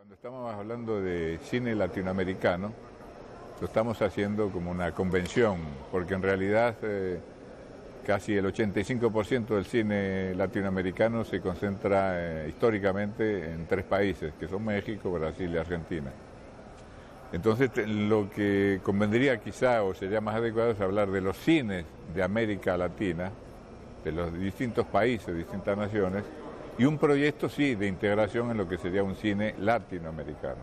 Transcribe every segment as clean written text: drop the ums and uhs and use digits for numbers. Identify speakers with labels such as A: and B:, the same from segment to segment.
A: Cuando estamos hablando de cine latinoamericano, lo estamos haciendo como una convención, porque en realidad casi el 85% del cine latinoamericano se concentra históricamente en tres países, que son México, Brasil y Argentina. Entonces lo que convendría quizá, o sería más adecuado, es hablar de los cines de América Latina, de los distintos países, distintas naciones, y un proyecto, sí, de integración en lo que sería un cine latinoamericano.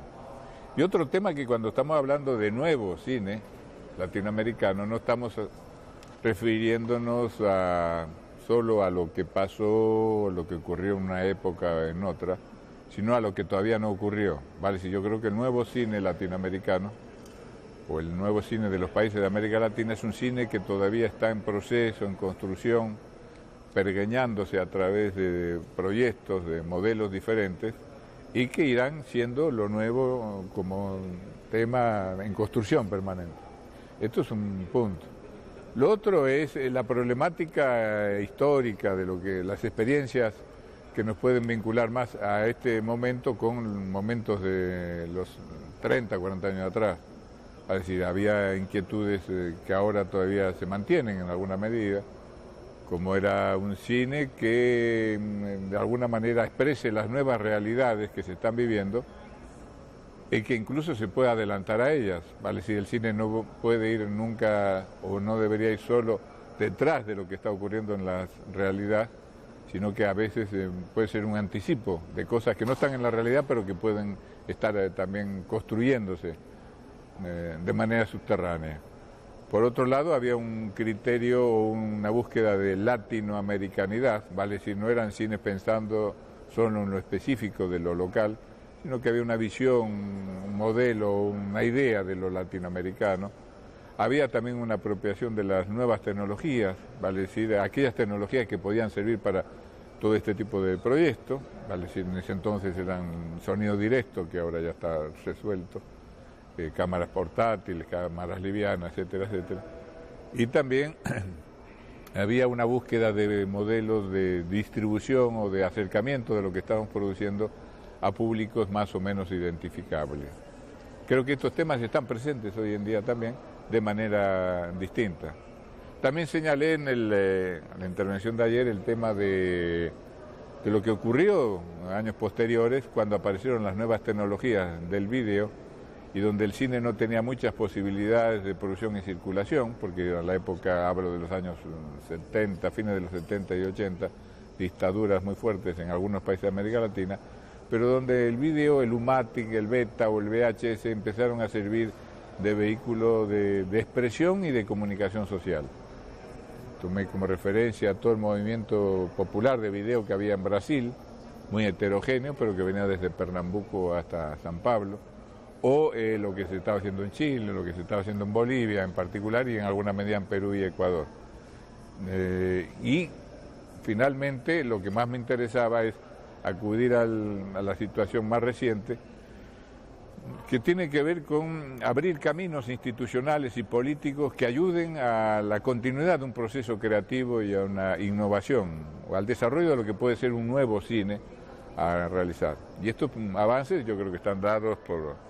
A: Y otro tema que cuando estamos hablando de nuevo cine latinoamericano, no estamos refiriéndonos solo a lo que pasó, lo que ocurrió en una época o en otra, sino a lo que todavía no ocurrió. ¿Vale? Si yo creo que el nuevo cine latinoamericano, o el nuevo cine de los países de América Latina, es un cine que todavía está en proceso, en construcción, pergeñándose a través de proyectos, de modelos diferentes, y que irán siendo lo nuevo como tema en construcción permanente. Esto es un punto. Lo otro es la problemática histórica de lo que las experiencias que nos pueden vincular más a este momento con momentos de los 30, 40 años atrás. Es decir, había inquietudes que ahora todavía se mantienen en alguna medida, como era un cine que de alguna manera exprese las nuevas realidades que se están viviendo y que incluso se pueda adelantar a ellas. ¿Vale? Si el cine no puede ir nunca o no debería ir solo detrás de lo que está ocurriendo en la realidad, sino que a veces puede ser un anticipo de cosas que no están en la realidad pero que pueden estar también construyéndose de manera subterránea. Por otro lado, había un criterio o una búsqueda de latinoamericanidad, ¿vale? Si no eran cines pensando solo en lo específico de lo local, sino que había una visión, un modelo, una idea de lo latinoamericano. Había también una apropiación de las nuevas tecnologías, ¿vale? Es decir, aquellas tecnologías que podían servir para todo este tipo de proyectos, ¿vale? Es decir, en ese entonces eran sonido directo, que ahora ya está resuelto, cámaras portátiles, cámaras livianas, etcétera, etcétera. Y también había una búsqueda de modelos de distribución o de acercamiento de lo que estábamos produciendo a públicos más o menos identificables. Creo que estos temas están presentes hoy en día también de manera distinta. También señalé en la intervención de ayer el tema de lo que ocurrió en años posteriores cuando aparecieron las nuevas tecnologías del vídeo y donde el cine no tenía muchas posibilidades de producción y circulación, porque en la época, hablo de los años 70, fines de los 70 y 80, dictaduras muy fuertes en algunos países de América Latina, pero donde el vídeo, el UMATIC, el Beta o el VHS empezaron a servir de vehículo de expresión y de comunicación social. Tomé como referencia todo el movimiento popular de video que había en Brasil, muy heterogéneo, pero que venía desde Pernambuco hasta San Pablo, o lo que se estaba haciendo en Chile, lo que se estaba haciendo en Bolivia en particular y en alguna medida en Perú y Ecuador. Y finalmente lo que más me interesaba es acudir a la situación más reciente, que tiene que ver con abrir caminos institucionales y políticos que ayuden a la continuidad de un proceso creativo y a una innovación, o al desarrollo de lo que puede ser un nuevo cine a realizar. Y estos avances yo creo que están dados por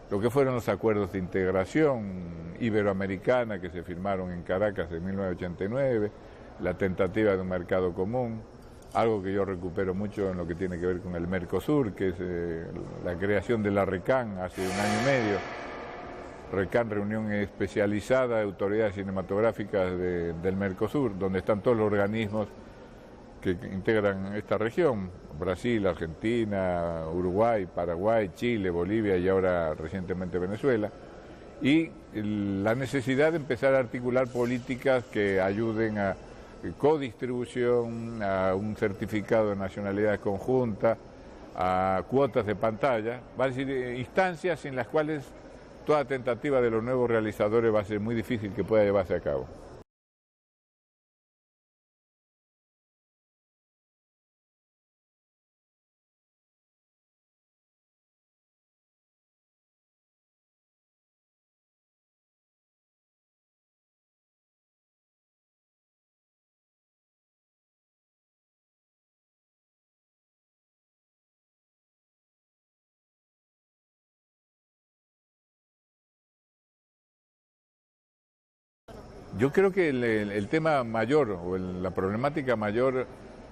A: lo que fueron los acuerdos de integración iberoamericana que se firmaron en Caracas en 1989, la tentativa de un mercado común, algo que yo recupero mucho en lo que tiene que ver con el Mercosur, que es la creación de la RECAN hace un año y medio. RECAN, reunión especializada de autoridades cinematográficas del Mercosur, donde están todos los organismos que integran esta región, Brasil, Argentina, Uruguay, Paraguay, Chile, Bolivia y ahora recientemente Venezuela, y la necesidad de empezar a articular políticas que ayuden a codistribución, a un certificado de nacionalidad conjunta, a cuotas de pantalla, va a decir, instancias en las cuales toda tentativa de los nuevos realizadores va a ser muy difícil que pueda llevarse a cabo. Yo creo que el tema mayor o la problemática mayor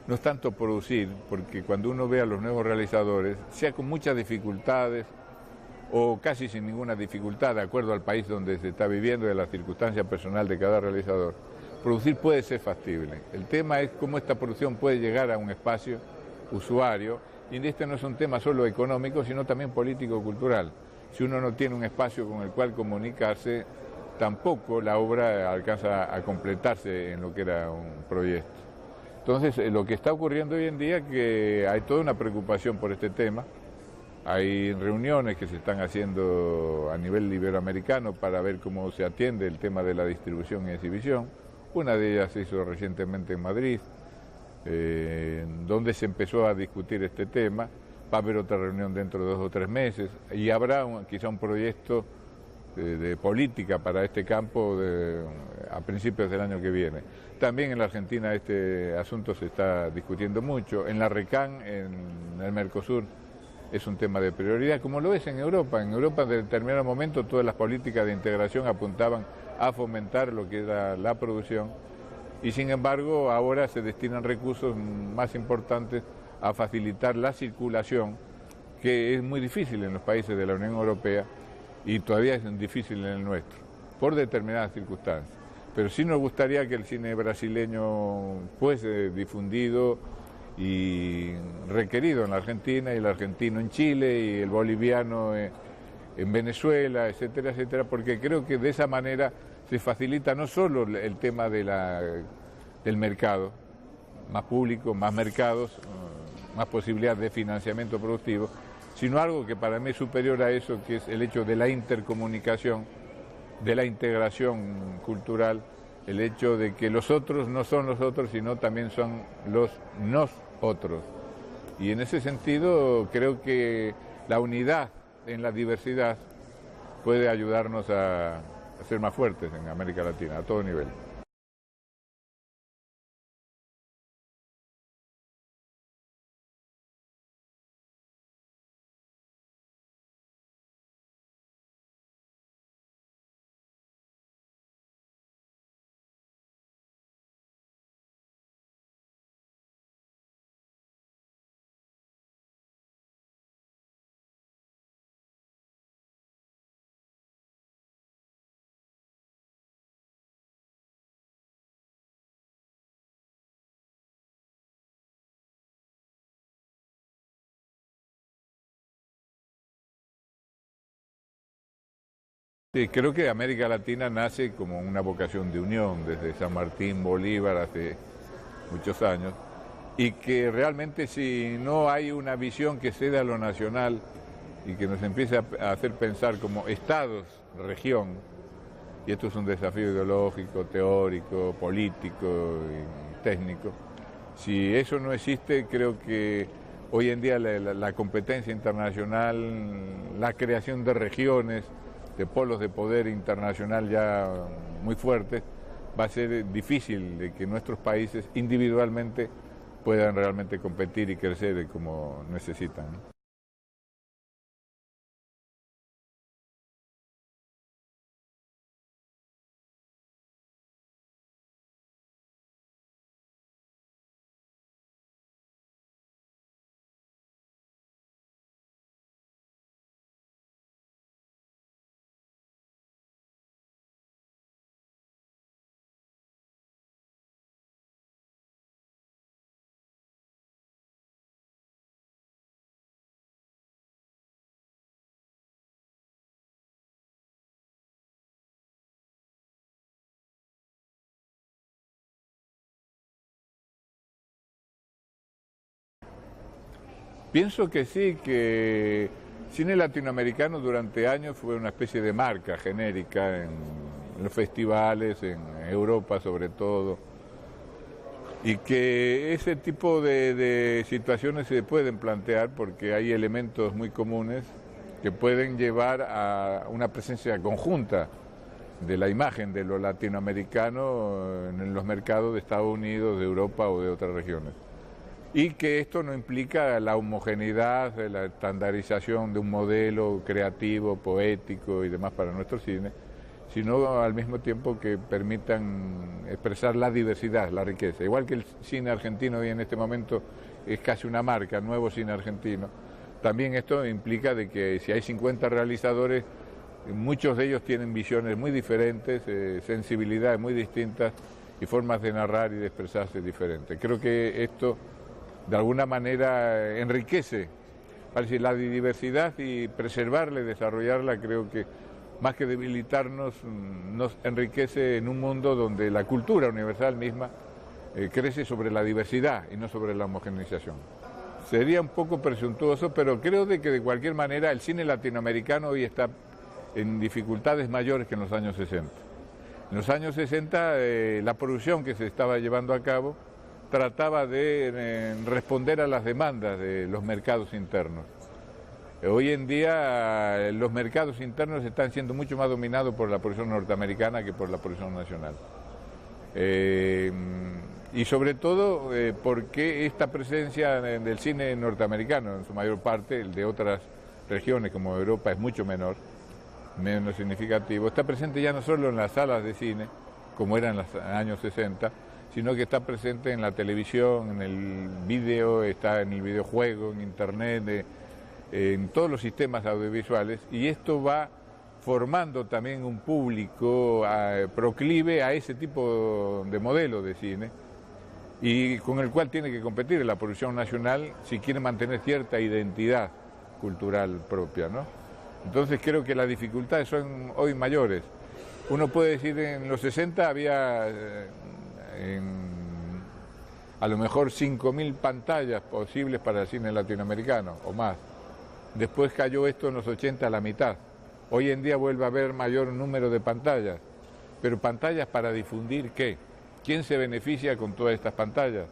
A: no es tanto producir, porque cuando uno ve a los nuevos realizadores, sea con muchas dificultades o casi sin ninguna dificultad, de acuerdo al país donde se está viviendo y a la circunstancia personal de cada realizador, producir puede ser factible. El tema es cómo esta producción puede llegar a un espacio usuario, y este no es un tema solo económico, sino también político-cultural. Si uno no tiene un espacio con el cual comunicarse, tampoco la obra alcanza a completarse en lo que era un proyecto. Entonces, lo que está ocurriendo hoy en día es que hay toda una preocupación por este tema. Hay reuniones que se están haciendo a nivel iberoamericano para ver cómo se atiende el tema de la distribución y exhibición. Una de ellas se hizo recientemente en Madrid, donde se empezó a discutir este tema. Va a haber otra reunión dentro de 2 o 3 meses y habrá quizá un proyecto de política para este campo a principios del año que viene. También en la Argentina este asunto se está discutiendo mucho. En la RECAN, en el Mercosur, es un tema de prioridad, como lo es en Europa. En Europa, en determinado momento, todas las políticas de integración apuntaban a fomentar lo que era la producción y, sin embargo, ahora se destinan recursos más importantes a facilitar la circulación, que es muy difícil en los países de la Unión Europea y todavía es difícil en el nuestro, por determinadas circunstancias. Pero sí nos gustaría que el cine brasileño fuese difundido y requerido en la Argentina, y el argentino en Chile, y el boliviano en Venezuela, etcétera, etcétera, porque creo que de esa manera se facilita no solo el tema del mercado, más público, más mercados, más posibilidades de financiamiento productivo, sino algo que para mí es superior a eso, que es el hecho de la intercomunicación, de la integración cultural, el hecho de que los otros no son los otros, sino también son los nosotros. Y en ese sentido creo que la unidad en la diversidad puede ayudarnos a ser más fuertes en América Latina, a todo nivel. Sí, creo que América Latina nace como una vocación de unión desde San Martín, Bolívar, hace muchos años, y que realmente si no hay una visión que ceda a lo nacional y que nos empiece a hacer pensar como estados, región, y esto es un desafío ideológico, teórico, político y técnico, si eso no existe, creo que hoy en día la competencia internacional, la creación de regiones, de polos de poder internacional ya muy fuertes, va a ser difícil de que nuestros países individualmente puedan realmente competir y crecer como necesitan. Pienso que sí, que cine latinoamericano durante años fue una especie de marca genérica en los festivales, en Europa sobre todo, y que ese tipo de situaciones se pueden plantear porque hay elementos muy comunes que pueden llevar a una presencia conjunta de la imagen de lo latinoamericano en los mercados de Estados Unidos, de Europa o de otras regiones. Y que esto no implica la homogeneidad, la estandarización de un modelo creativo, poético y demás para nuestro cine, sino al mismo tiempo que permitan expresar la diversidad, la riqueza. Igual que el cine argentino hoy en este momento es casi una marca, nuevo cine argentino, también esto implica de que si hay 50 realizadores, muchos de ellos tienen visiones muy diferentes, sensibilidades muy distintas y formas de narrar y de expresarse diferentes. Creo que esto de alguna manera enriquece, parece, la diversidad, y preservarla y desarrollarla, creo que más que debilitarnos, nos enriquece en un mundo donde la cultura universal misma crece sobre la diversidad y no sobre la homogeneización. Sería un poco presuntuoso, pero creo de que de cualquier manera el cine latinoamericano hoy está en dificultades mayores que en los años 60. En los años 60 la producción que se estaba llevando a cabo trataba de responder a las demandas de los mercados internos. Hoy en día los mercados internos están siendo mucho más dominados por la producción norteamericana que por la producción nacional. Y sobre todo porque esta presencia del cine norteamericano, en su mayor parte, el de otras regiones como Europa es mucho menor, menos significativo, está presente ya no solo en las salas de cine, como era en los años 60, sino que está presente en la televisión, en el video, está en el videojuego, en internet, en todos los sistemas audiovisuales, y esto va formando también un público proclive a ese tipo de modelo de cine, y con el cual tiene que competir la producción nacional si quiere mantener cierta identidad cultural propia, ¿no? Entonces creo que las dificultades son hoy mayores. Uno puede decir, en los 60 había a lo mejor 5.000 pantallas posibles para el cine latinoamericano o más. Después cayó esto en los 80 a la mitad. Hoy en día vuelve a haber mayor número de pantallas, pero pantallas para difundir ¿qué? ¿Quién se beneficia con todas estas pantallas?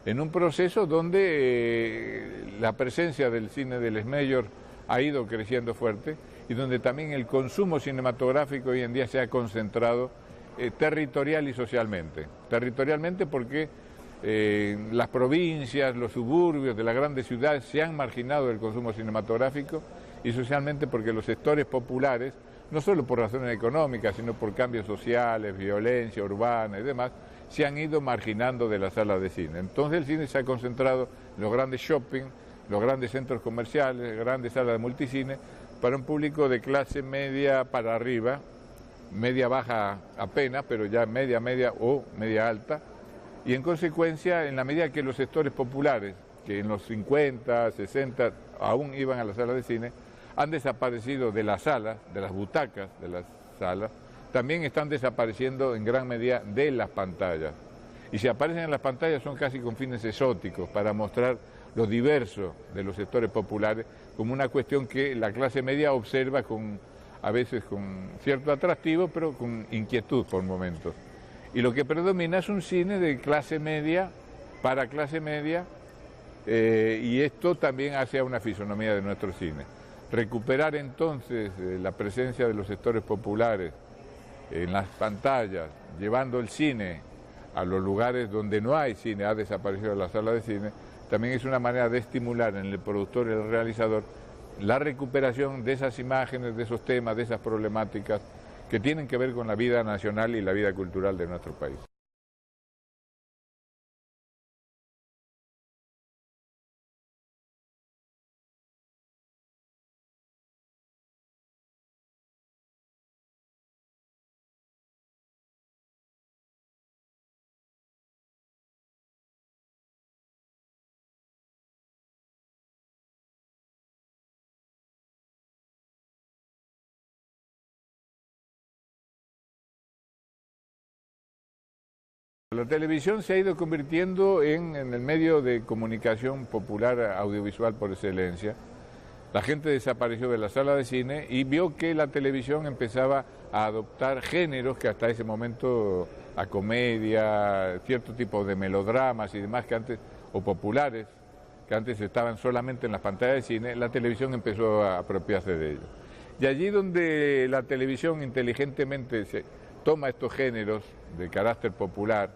A: En un proceso donde la presencia del cine del Schmeyer ha ido creciendo fuerte y donde también el consumo cinematográfico hoy en día se ha concentrado territorial y socialmente. Territorialmente porque las provincias, los suburbios de las grandes ciudades se han marginado del consumo cinematográfico, y socialmente porque los sectores populares, no solo por razones económicas, sino por cambios sociales, violencia urbana y demás, se han ido marginando de las salas de cine. Entonces el cine se ha concentrado en los grandes shopping, los grandes centros comerciales, grandes salas de multicine, para un público de clase media para arriba, media baja apenas, pero ya media o media alta, y en consecuencia, en la medida que los sectores populares, que en los 50, 60 aún iban a las salas de cine, han desaparecido de las salas, de las butacas de las salas, también están desapareciendo en gran medida de las pantallas. Y si aparecen en las pantallas son casi con fines exóticos, para mostrar lo diverso de los sectores populares, como una cuestión que la clase media observa a veces con cierto atractivo, pero con inquietud por momentos. Y lo que predomina es un cine de clase media, para clase media, y esto también hace a una fisonomía de nuestro cine. Recuperar entonces la presencia de los sectores populares en las pantallas, llevando el cine a los lugares donde no hay cine, ha desaparecido la sala de cine, también es una manera de estimular en el productor y el realizador la recuperación de esas imágenes, de esos temas, de esas problemáticas que tienen que ver con la vida nacional y la vida cultural de nuestro país. La televisión se ha ido convirtiendo en el medio de comunicación popular audiovisual por excelencia. La gente desapareció de la sala de cine y vio que la televisión empezaba a adoptar géneros que hasta ese momento, la comedia, cierto tipo de melodramas y demás que antes, o populares, que antes estaban solamente en las pantallas de cine, la televisión empezó a apropiarse de ellos. Y allí donde la televisión inteligentemente se toma estos géneros de carácter popular,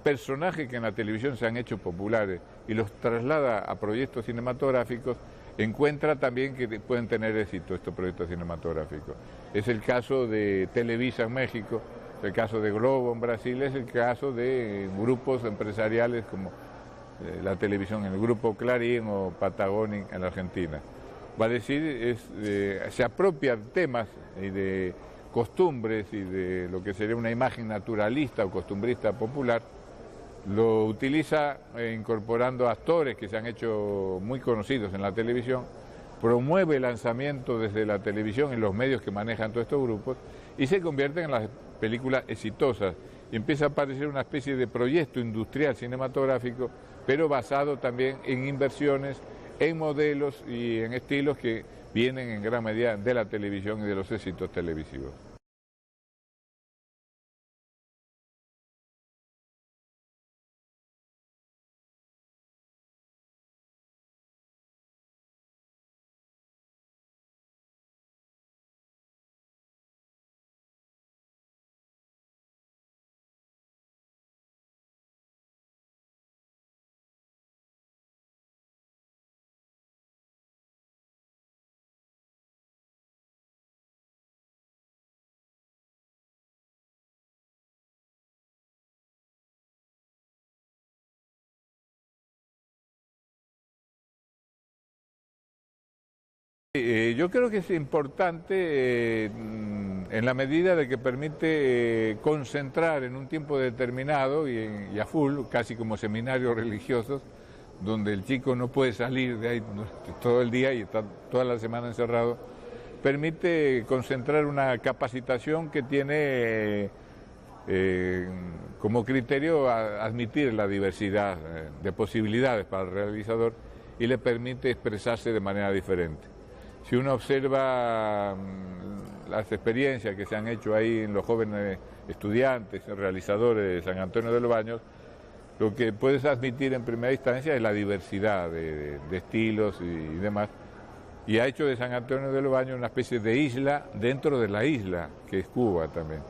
A: personajes que en la televisión se han hecho populares, y los traslada a proyectos cinematográficos, encuentra también que pueden tener éxito estos proyectos cinematográficos. Es el caso de Televisa en México, es el caso de Globo en Brasil, es el caso de grupos empresariales como la televisión, el grupo Clarín o Patagonia en la Argentina. Va a decir, se apropia de temas y de costumbres y de lo que sería una imagen naturalista o costumbrista popular, lo utiliza incorporando actores que se han hecho muy conocidos en la televisión, promueve el lanzamiento desde la televisión en los medios que manejan todos estos grupos y se convierten en las películas exitosas. Y empieza a aparecer una especie de proyecto industrial cinematográfico, pero basado también en inversiones, en modelos y en estilos que vienen en gran medida de la televisión y de los éxitos televisivos. Yo creo que es importante en la medida de que permite concentrar en un tiempo determinado y a full, casi como seminarios religiosos, donde el chico no puede salir de ahí todo el día y está toda la semana encerrado, permite concentrar una capacitación que tiene como criterio admitir la diversidad de posibilidades para el realizador y le permite expresarse de manera diferente. Si uno observa las experiencias que se han hecho ahí en los jóvenes estudiantes, realizadores de San Antonio de los Baños, lo que puedes admitir en primera instancia es la diversidad de estilos y demás. Y ha hecho de San Antonio de los Baños una especie de isla dentro de la isla, que es Cuba también.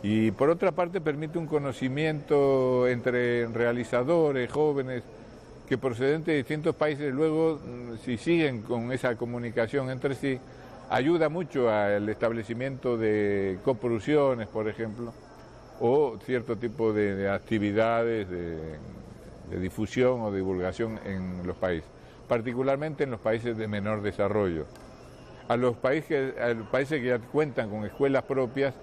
A: Y por otra parte permite un conocimiento entre realizadores, jóvenes, que procedentes de distintos países luego, si siguen con esa comunicación entre sí, ayuda mucho al establecimiento de coproducciones, por ejemplo, o cierto tipo de actividades de difusión o divulgación en los países, particularmente en los países de menor desarrollo. A los países que ya cuentan con escuelas propias,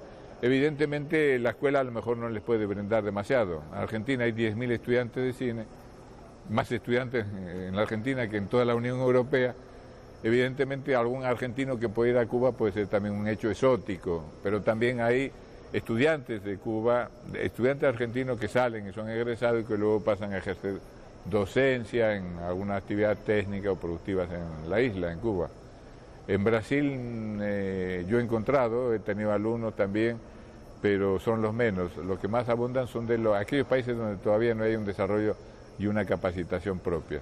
A: evidentemente la escuela a lo mejor no les puede brindar demasiado. En Argentina hay 10.000 estudiantes de cine, más estudiantes en la Argentina que en toda la Unión Europea. Evidentemente algún argentino que puede ir a Cuba puede ser también un hecho exótico, pero también hay estudiantes de Cuba, estudiantes argentinos que salen y son egresados y que luego pasan a ejercer docencia en alguna actividad técnica o productiva en la isla, en Cuba. En Brasil yo he encontrado, he tenido alumnos también, pero son los menos. Los que más abundan son de aquellos países donde todavía no hay un desarrollo y una capacitación propia.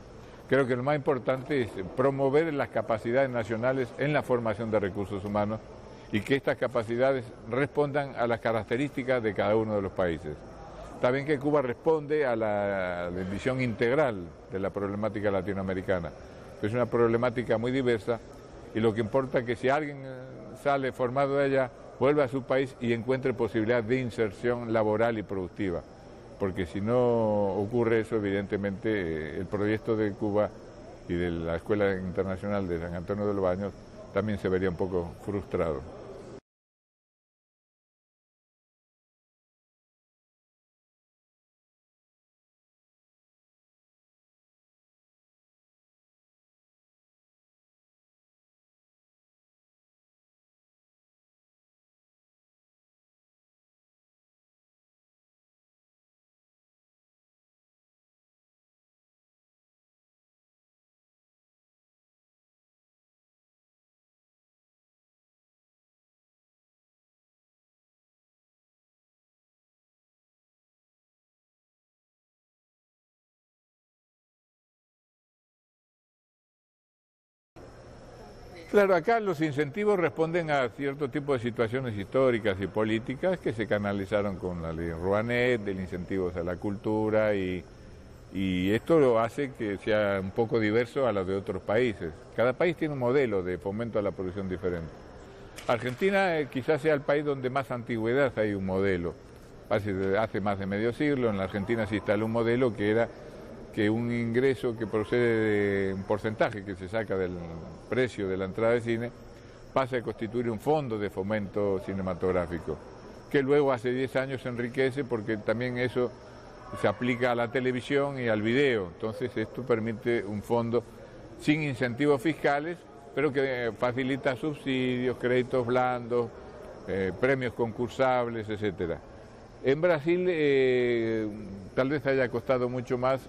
A: Creo que lo más importante es promover las capacidades nacionales en la formación de recursos humanos y que estas capacidades respondan a las características de cada uno de los países. También que Cuba responde a la visión integral de la problemática latinoamericana. Es una problemática muy diversa y lo que importa es que si alguien sale formado de allá, vuelva a su país y encuentre posibilidad de inserción laboral y productiva. Porque si no ocurre eso, evidentemente el proyecto de Cuba y de la Escuela Internacional de San Antonio de los Baños también se vería un poco frustrado. Claro, acá los incentivos responden a cierto tipo de situaciones históricas y políticas que se canalizaron con la ley Rouanet, del incentivo a la cultura y Y esto lo hace que sea un poco diverso a los de otros países. Cada país tiene un modelo de fomento a la producción diferente. Argentina quizás sea el país donde más antigüedad hay un modelo. Hace más de medio siglo en la Argentina se instaló un modelo que era que un ingreso que procede de un porcentaje que se saca del precio de la entrada de cine pasa a constituir un fondo de fomento cinematográfico, que luego hace 10 años se enriquece porque también eso se aplica a la televisión y al video. Entonces esto permite un fondo sin incentivos fiscales, pero que facilita subsidios, créditos blandos, premios concursables, etcétera. En Brasil tal vez haya costado mucho más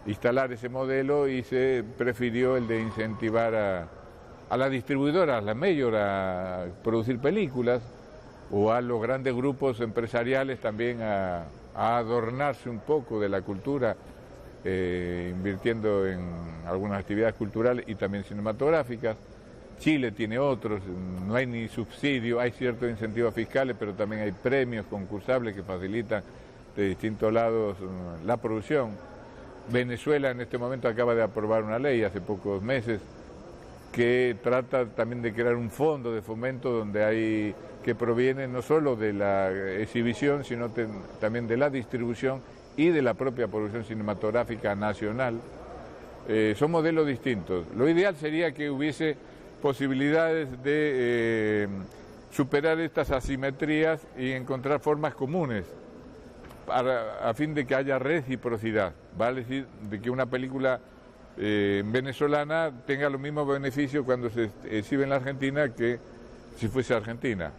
A: instalar ese modelo y se prefirió el de incentivar a las distribuidoras, a las majors, a producir películas, o a los grandes grupos empresariales también a adornarse un poco de la cultura, invirtiendo en algunas actividades culturales y también cinematográficas. Chile tiene otros, no hay ni subsidio, hay ciertos incentivos fiscales, pero también hay premios concursables que facilitan de distintos lados la producción. Venezuela en este momento acaba de aprobar una ley hace pocos meses que trata también de crear un fondo de fomento donde hay que proviene no solo de la exhibición, sino también de la distribución y de la propia producción cinematográfica nacional. Son modelos distintos. Lo ideal sería que hubiese posibilidades de superar estas asimetrías y encontrar formas comunes a fin de que haya reciprocidad, vale decir, de que una película venezolana tenga los mismos beneficios cuando se exhibe en la Argentina que si fuese Argentina.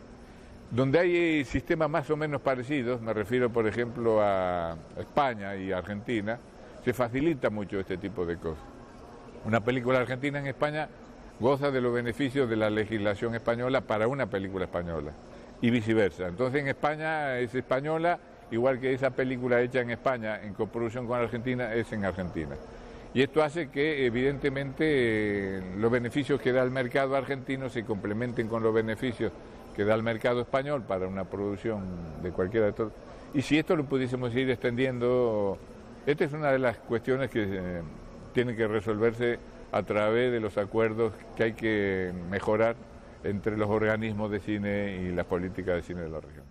A: Donde hay sistemas más o menos parecidos, me refiero por ejemplo a España y Argentina, se facilita mucho este tipo de cosas. Una película argentina en España goza de los beneficios de la legislación española para una película española y viceversa. Entonces en España es española, igual que esa película hecha en España en coproducción con Argentina es en Argentina. Y esto hace que evidentemente los beneficios que da el mercado argentino se complementen con los beneficios que da el mercado español para una producción de cualquiera de estos. Y si esto lo pudiésemos ir extendiendo, esta es una de las cuestiones que tienen que resolverse a través de los acuerdos que hay que mejorar entre los organismos de cine y las políticas de cine de la región.